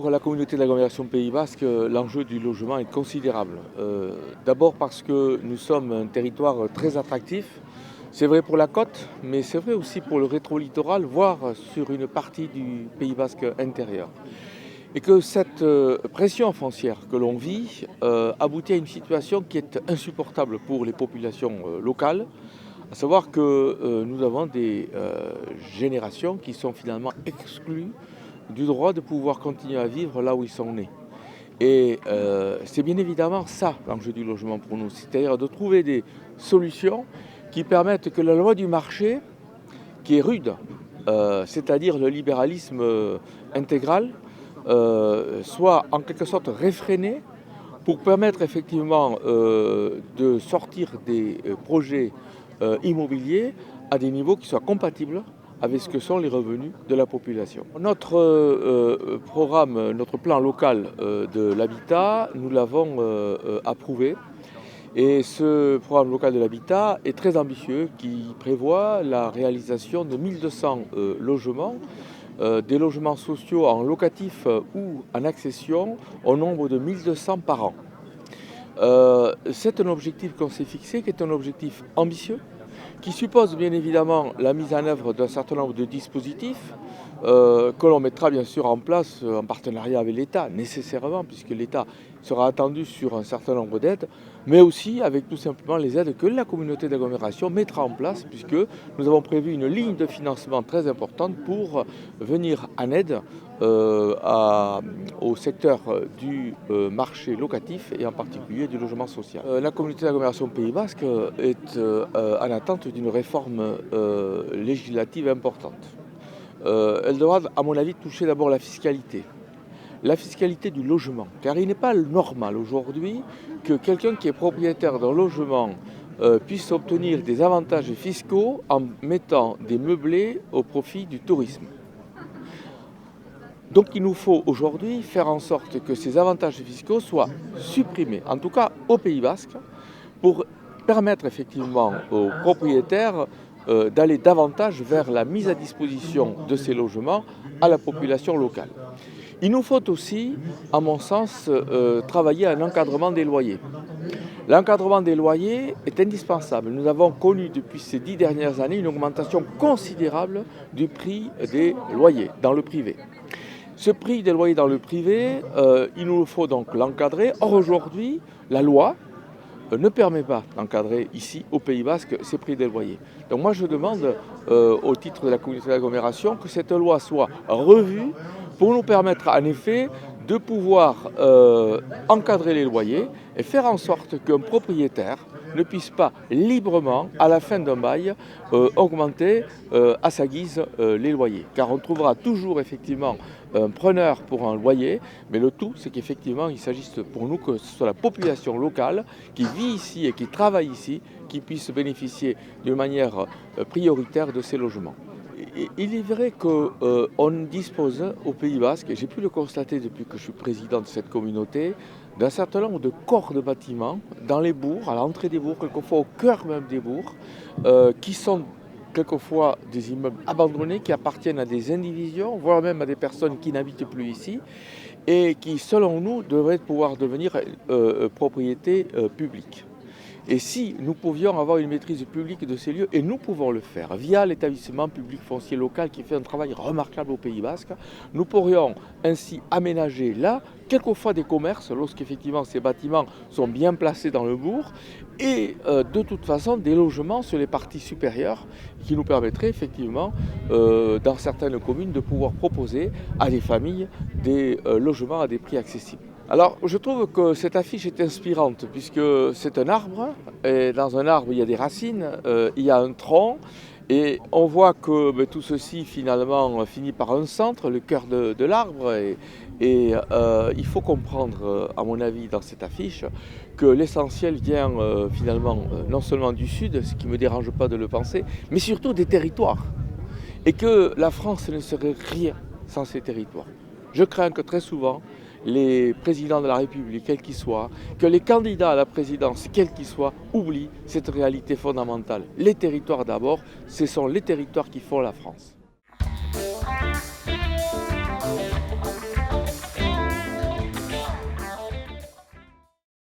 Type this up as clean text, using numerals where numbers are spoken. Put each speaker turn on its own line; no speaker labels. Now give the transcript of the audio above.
Pour la communauté de l'agglomération Pays Basque, l'enjeu du logement est considérable. D'abord parce que nous sommes un territoire très attractif. C'est vrai pour la côte, mais c'est vrai aussi pour le rétro-littoral, voire sur une partie du Pays Basque intérieur. Et que cette pression foncière que l'on vit aboutit à une situation qui est insupportable pour les populations locales, à savoir que nous avons des générations qui sont finalement exclues du droit de pouvoir continuer à vivre là où ils sont nés. Et c'est bien évidemment ça l'enjeu du logement pour nous, c'est-à-dire de trouver des solutions qui permettent que la loi du marché, qui est rude, c'est-à-dire le libéralisme intégral, soit en quelque sorte réfrénée pour permettre effectivement de sortir des projets immobiliers à des niveaux qui soient compatibles avec ce que sont les revenus de la population. Notre programme, notre plan local de l'habitat, nous l'avons approuvé. Et ce programme local de l'habitat est très ambitieux, qui prévoit la réalisation de 1200 logements, des logements sociaux en locatif ou en accession au nombre de 1200 par an. C'est un objectif qu'on s'est fixé, qui est un objectif ambitieux, qui suppose bien évidemment la mise en œuvre d'un certain nombre de dispositifs que l'on mettra bien sûr en place en partenariat avec l'État, nécessairement, puisque l'État sera attendu sur un certain nombre d'aides, mais aussi avec tout simplement les aides que la communauté d'agglomération mettra en place, puisque nous avons prévu une ligne de financement très importante pour venir en aide au secteur du marché locatif et en particulier du logement social. La communauté d'agglomération Pays Basque est en attente d'une réforme législative importante. Elle devra, à mon avis, toucher d'abord la fiscalité du logement, car il n'est pas normal aujourd'hui que quelqu'un qui est propriétaire d'un logement puisse obtenir des avantages fiscaux en mettant des meublés au profit du tourisme. Donc il nous faut aujourd'hui faire en sorte que ces avantages fiscaux soient supprimés, en tout cas au Pays Basque, pour permettre effectivement aux propriétaires d'aller davantage vers la mise à disposition de ces logements à la population locale. Il nous faut aussi, à mon sens, travailler à un encadrement des loyers. L'encadrement des loyers est indispensable. Nous avons connu depuis ces 10 dernières années une augmentation considérable du prix des loyers dans le privé. Ce prix des loyers dans le privé, il nous faut donc l'encadrer. Or aujourd'hui, la loi ne permet pas d'encadrer ici, au Pays Basque, ces prix des loyers. Donc moi je demande, au titre de la communauté d'agglomération, que cette loi soit revue pour nous permettre en effet de pouvoir encadrer les loyers et faire en sorte qu'un propriétaire ne puisse pas librement, à la fin d'un bail, augmenter à sa guise les loyers. Car on trouvera toujours effectivement un preneur pour un loyer, mais le tout, c'est qu'effectivement, il s'agisse pour nous que ce soit la population locale qui vit ici et qui travaille ici, qui puisse bénéficier d'une manière prioritaire de ces logements. Il est vrai qu'on dispose au Pays Basque, et j'ai pu le constater depuis que je suis président de cette communauté, d'un certain nombre de corps de bâtiments dans les bourgs, à l'entrée des bourgs, quelquefois au cœur même des bourgs, qui sont quelquefois des immeubles abandonnés qui appartiennent à des indivisions, voire même à des personnes qui n'habitent plus ici, et qui, selon nous, devraient pouvoir devenir propriété publique. Et si nous pouvions avoir une maîtrise publique de ces lieux, et nous pouvons le faire via l'établissement public foncier local qui fait un travail remarquable au Pays Basque, nous pourrions ainsi aménager là, quelquefois des commerces, lorsqu'effectivement ces bâtiments sont bien placés dans le bourg, et de toute façon des logements sur les parties supérieures qui nous permettraient effectivement, dans certaines communes, de pouvoir proposer à des familles des logements à des prix accessibles. Alors, je trouve que cette affiche est inspirante puisque c'est un arbre, et dans un arbre il y a des racines, il y a un tronc, et on voit que tout ceci finalement finit par un centre, le cœur de l'arbre, et il faut comprendre, à mon avis, dans cette affiche, que l'essentiel vient finalement non seulement du sud, ce qui ne me dérange pas de le penser, mais surtout des territoires, et que la France ne serait rien sans ces territoires. Je crains que très souvent, les présidents de la République, quels qu'ils soient, que les candidats à la présidence, quels qu'ils soient, oublient cette réalité fondamentale. Les territoires d'abord, ce sont les territoires qui font la France.